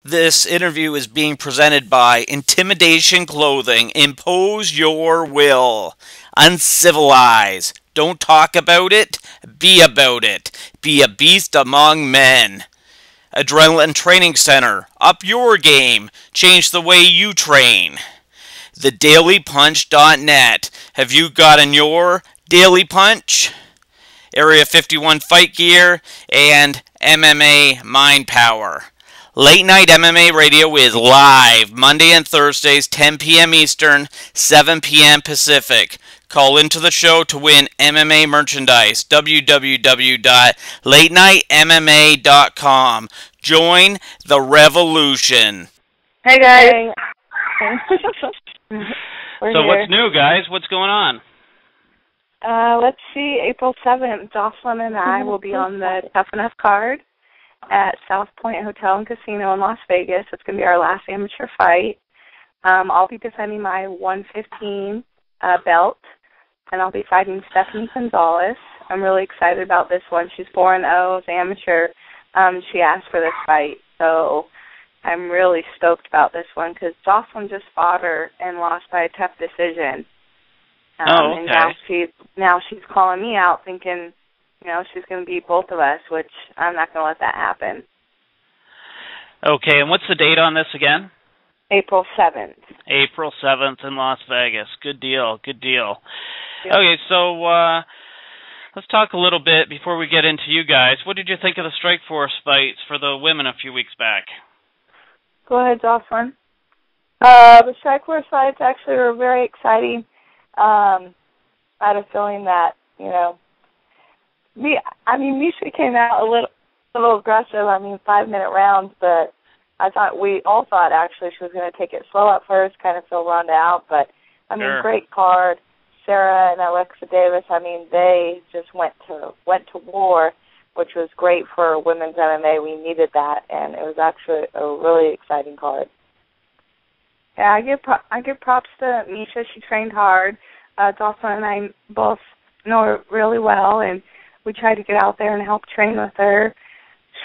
This interview is being presented by Intimidation Clothing. Impose your will. Uncivilize. Don't talk about it. Be about it. Be a beast among men. Adrenaline Training Center. Up your game. Change the way you train. TheDailyPunch.net. Have you gotten your Daily Punch? Area 51 Fight Gear and MMA Mind Power. Late Night MMA Radio is live Monday and Thursdays, 10 p.m. Eastern, 7 p.m. Pacific. Call into the show to win MMA merchandise. www.latenightmma.com. Join the revolution. Hey, guys. Hey. So what's new, guys? What's going on? Let's see. April 7th, Jocelyn and I will be on the Tough Enough card at South Point Hotel and Casino in Las Vegas. It's going to be our last amateur fight. I'll be defending my 115 belt, and I'll be fighting Stephanie Gonzalez. I'm really excited about this one. She's 4-0 as amateur. She asked for this fight, so I'm really stoked about this one because Jocelyn just fought her and lost by a tough decision. Okay. And now she's calling me out thinking, she's going to beat both of us, which I'm not going to let that happen. Okay, and what's the date on this again? April 7th. April 7th in Las Vegas. Good deal, good deal. Yeah. Okay, so let's talk a little bit before we get into you guys. What did you think of the Strikeforce fights for the women a few weeks back? Go ahead, Jocelyn. The Strikeforce fights actually were very exciting. I had a feeling that, Misha came out a little aggressive. 5-minute rounds, but we all thought actually she was going to take it slow at first, kind of fill Ronda out. But Sure. Great card. Sarah and Alexa Davis. They just went to war, which was great for women's MMA. We needed that, and it was actually a really exciting card. Yeah, I give props to Misha. She trained hard. Jocelyn and I both know her really well, and we tried to get out there and help train with her.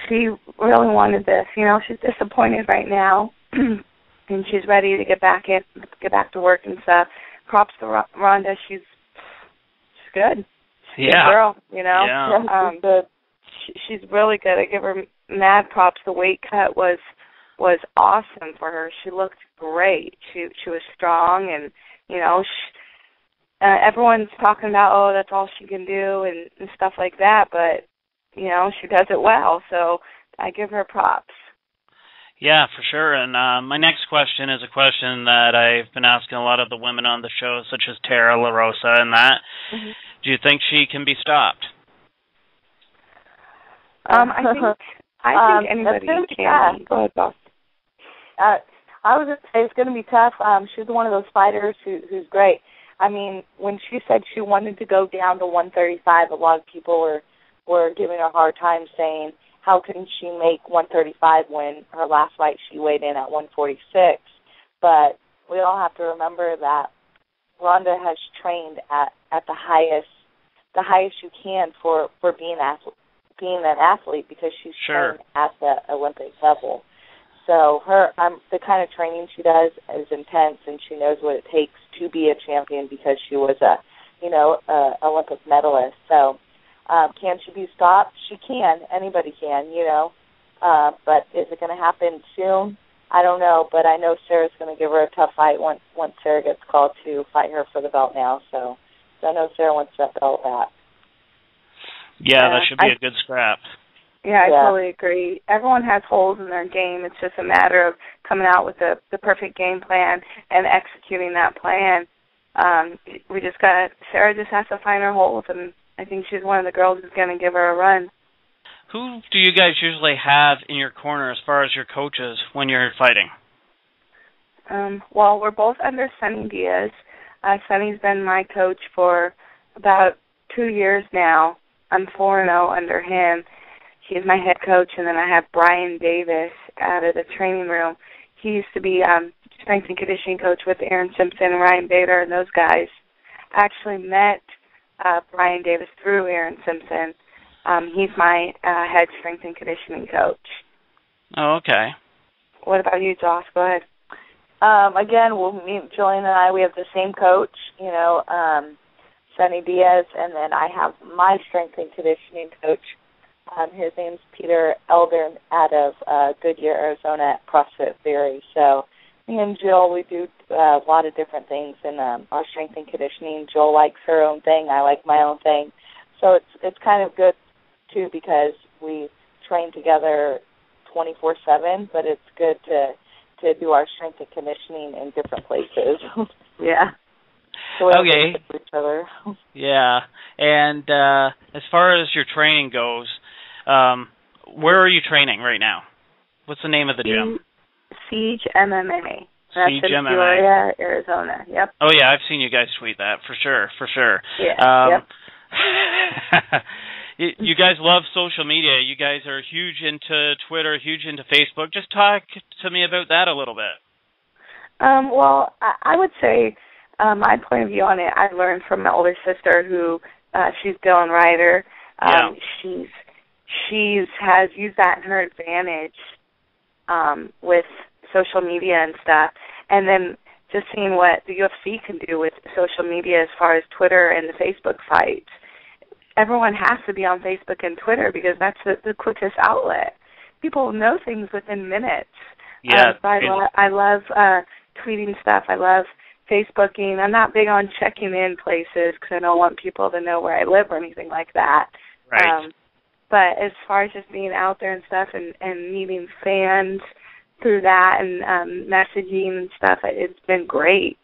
She really wanted this. She's disappointed right now, and she's ready to get back to work and stuff. Props to Rhonda. She's good. She's a good girl. Yeah. She's really good. I give her mad props. The weight cut was awesome for her. She looked great. She was strong, and everyone's talking about, that's all she can do and stuff like that, but, she does it well, so I give her props. Yeah, for sure. And my next question is a question that I've been asking a lot of the women on the show, such as Tara LaRosa and that. Mm-hmm. Do you think she can be stopped? I think anybody can. Go ahead, Boss. I was going to say it's going to be tough. She's one of those fighters who's great. When she said she wanted to go down to 135, a lot of people were giving her a hard time saying, how can she make 135 when her last fight she weighed in at 146? But we all have to remember that Ronda has trained at the highest you can for being an athlete because she's Sure. trained at the Olympic level. So the kind of training she does is intense, and she knows what it takes to be a champion because she was a Olympic medalist. So can she be stopped? She can. Anybody can, But is it going to happen soon? I don't know, but I know Sarah's going to give her a tough fight once Sarah gets called to fight her for the belt now. So I know Sarah wants that belt back. Yeah, that should be a good scrap. Yeah, I totally agree. Everyone has holes in their game. It's just a matter of coming out with the perfect game plan and executing that plan. Sarah just has to find her holes, and I think she's one of the girls who's going to give her a run. Who do you guys usually have in your corner as far as your coaches when you're fighting? Well, we're both under Sonny Diaz. Sonny's been my coach for about 2 years now. I'm 4-0 under him. He's my head coach, and then I have Brian Davis out of the training room. He used to be strength and conditioning coach with Aaron Simpson and Ryan Bader and those guys. I actually met Brian Davis through Aaron Simpson. He's my head strength and conditioning coach. Oh, okay. What about you, Josh? Go ahead. Again, Jillian and I, we have the same coach, Sonny Diaz, and then I have my strength and conditioning coach. His name's Peter Eldern out of Goodyear, Arizona at CrossFit Theory. So me and Jill, we do a lot of different things in our strength and conditioning. Jill likes her own thing. I like my own thing. So it's kind of good, too, because we train together 24/7, but it's good to do our strength and conditioning in different places. Yeah. So okay. For each other. Yeah. And as far as your training goes, where are you training right now? What's the name of the gym? Siege MMA. That's Siege in MMA. Peoria, Arizona. Yep. Oh, yeah, I've seen you guys tweet that, for sure. Yeah, yep. You guys love social media. You guys are huge into Twitter, huge into Facebook. Just talk to me about that a little bit. Well, I would say my point of view on it, I learned from my older sister who, she's Dylan Ryder. She's has used that in her advantage with social media and stuff. And then just seeing what the UFC can do with social media as far as Twitter and the Facebook fights. Everyone has to be on Facebook and Twitter because that's the quickest outlet. People know things within minutes. Yeah. So I love tweeting stuff. I love Facebooking. I'm not big on checking in places because I don't want people to know where I live or anything like that. Right. But as far as just being out there and stuff and meeting fans through that and messaging and stuff, it's been great.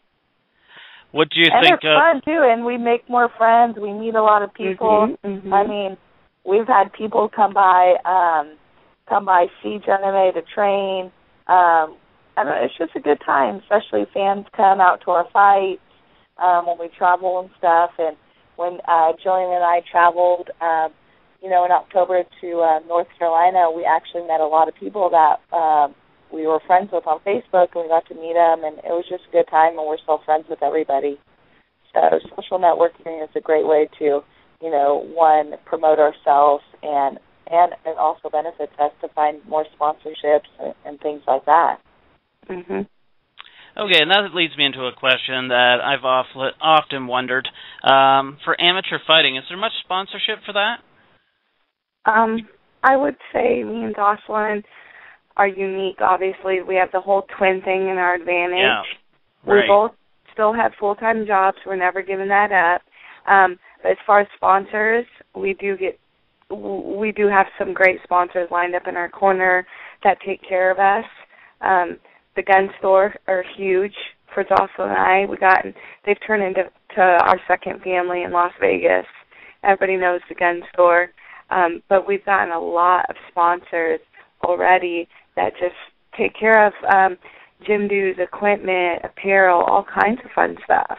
What do you and think? And it's fun, too, and we make more friends. We meet a lot of people. Mm-hmm. I mean, we've had people come by Siege MMA to train. I don't know, it's just a good time, especially fans come out to our fights when we travel and stuff. And when Jillian and I traveled, in October to North Carolina, we actually met a lot of people that we were friends with on Facebook, and we got to meet them, and it was just a good time, and we're still friends with everybody. So social networking is a great way to, one, promote ourselves, and it also benefits us to find more sponsorships and things like that. Mm-hmm. Okay, and that leads me into a question that I've often wondered. For amateur fighting, is there much sponsorship for that? I would say me and Jocelyn are unique. Obviously, we have the whole twin thing in our advantage. Yeah, right. We both still have full-time jobs. We're never giving that up. But as far as sponsors, we do have some great sponsors lined up in our corner that take care of us. The gun store are huge for Jocelyn and I. They've turned into our second family in Las Vegas. Everybody knows the gun store. But we've gotten a lot of sponsors already that just take care of gym dues, equipment, apparel, all kinds of fun stuff.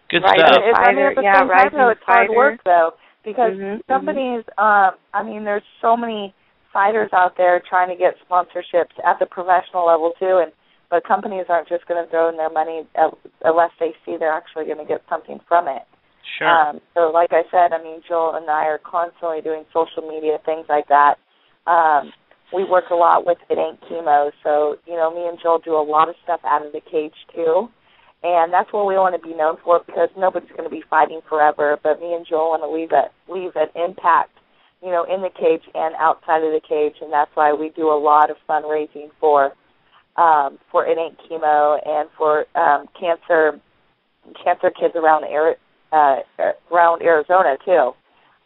Good stuff. It's hard work, though, because companies, there's so many fighters out there trying to get sponsorships at the professional level, too, but companies aren't just going to throw in their money unless they see they're actually going to get something from it. Sure. So like I said, Jill and I are constantly doing social media, things like that. We work a lot with It Ain't Chemo, so, me and Jill do a lot of stuff out of the cage, too. And that's what we want to be known for because nobody's going to be fighting forever, but me and Jill want to leave an impact, in the cage and outside of the cage, and that's why we do a lot of fundraising for It Ain't Chemo and for cancer kids around Arizona, too.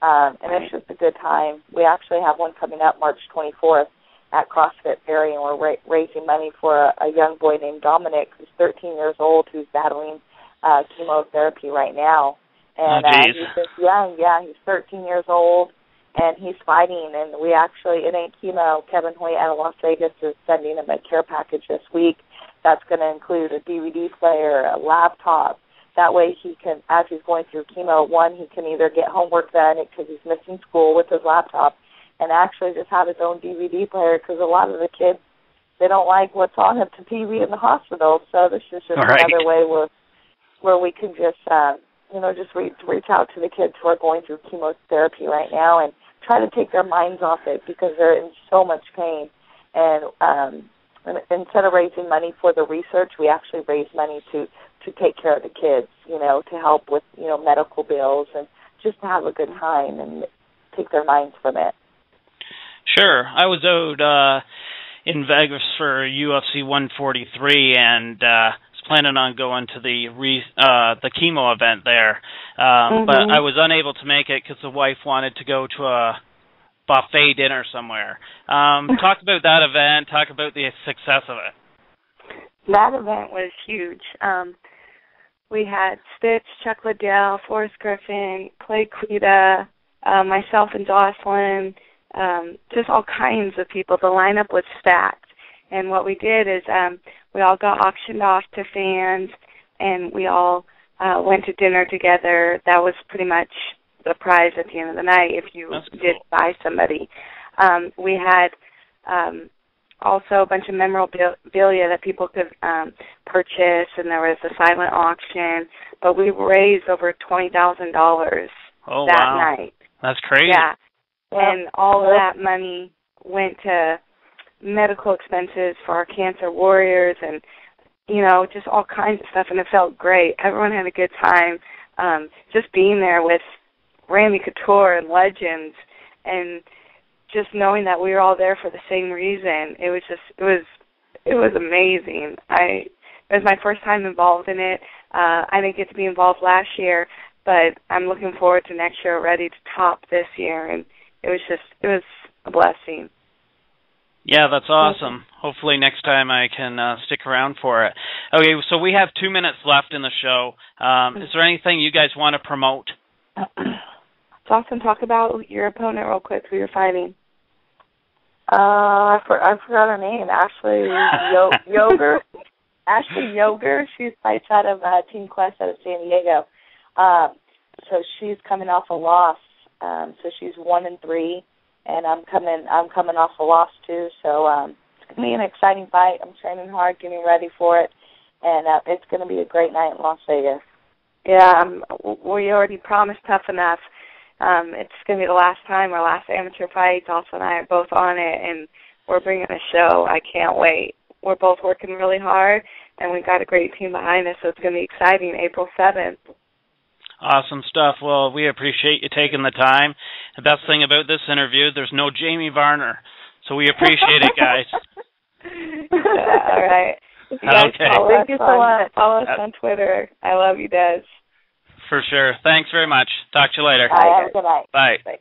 And it's just a good time. We actually have one coming up March 24th at CrossFit Theory, and we're raising money for a young boy named Dominic who's 13 years old who's battling chemotherapy right now. And he's just young. Yeah, he's 13 years old, and he's fighting. And we actually, It Ain't Chemo, Kevin Hoyt out of Las Vegas is sending him a care package this week that's going to include a DVD player, a laptop. That way he can, as he's going through chemo, one, he can either get homework done because he's missing school with his laptop and actually just have his own DVD player because a lot of the kids, they don't like what's on the TV in the hospital. So this is just another way where we can just, just reach out to the kids who are going through chemotherapy right now and try to take their minds off it because they're in so much pain. and instead of raising money for the research, we actually raise money to take care of the kids, to help with, medical bills and just to have a good time and take their minds from it. Sure. I was out in Vegas for UFC 143 and was planning on going to the chemo event there, but I was unable to make it because the wife wanted to go to a buffet dinner somewhere. Talk about that event. Talk about the success of it. That event was huge. We had Stitch, Chuck Liddell, Forrest Griffin, Clay Quita, myself and Jocelyn, just all kinds of people. The lineup was stacked. And what we did is we all got auctioned off to fans, and we all went to dinner together. That was pretty much the prize at the end of the night if you did buy somebody. We had also a bunch of memorabilia that people could purchase, and there was a silent auction. But we raised over $20,000 that night. That's crazy. Yeah, and all of that money went to medical expenses for our cancer warriors and, just all kinds of stuff, and it felt great. Everyone had a good time just being there with Randy Couture and legends, and just knowing that we were all there for the same reason. It was amazing. It was my first time involved in it. I didn't get to be involved last year, but I'm looking forward to next year, ready to top this year, and it was a blessing. Yeah, that's awesome. Hopefully next time I can stick around for it. Okay, so we have 2 minutes left in the show. Is there anything you guys want to promote? Jocelyn, talk about your opponent real quick, who you're fighting. I forgot her name. Ashley Yoger. Ashley Yoger. She fights out of Team Quest out of San Diego. So she's coming off a loss. So she's 1-3, and I'm coming off a loss too. So it's gonna be an exciting fight. I'm training hard, getting ready for it, and it's gonna be a great night in Las Vegas. Yeah, we already promised Tough Enough. It's going to be the last time, our last amateur fight. Jocelyn and I are both on it, and we're bringing a show. I can't wait. We're both working really hard, and we've got a great team behind us, so it's going to be exciting, April 7th. Awesome stuff. Well, we appreciate you taking the time. The best thing about this interview, there's no Jamie Varner, so we appreciate it, guys. All right. Okay. Thank you so much. Follow us on Twitter. I love you, Des. For sure. Thanks very much. Talk to you later. Bye. Have a good night. Bye. Bye.